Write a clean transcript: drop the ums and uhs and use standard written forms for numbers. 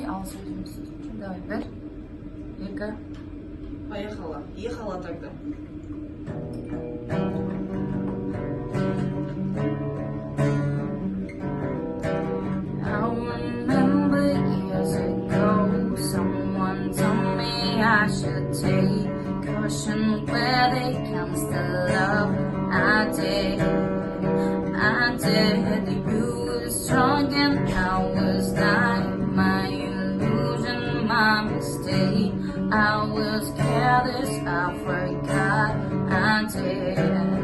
ал сөзіміз. Давай, бір, екі. Поехала. Ехала тогда. I remember years ago, someone told me I should take caution where they comes to love. I did. You were strong and I was not. My illusion, my mistake. I was careless, I forgot. I did.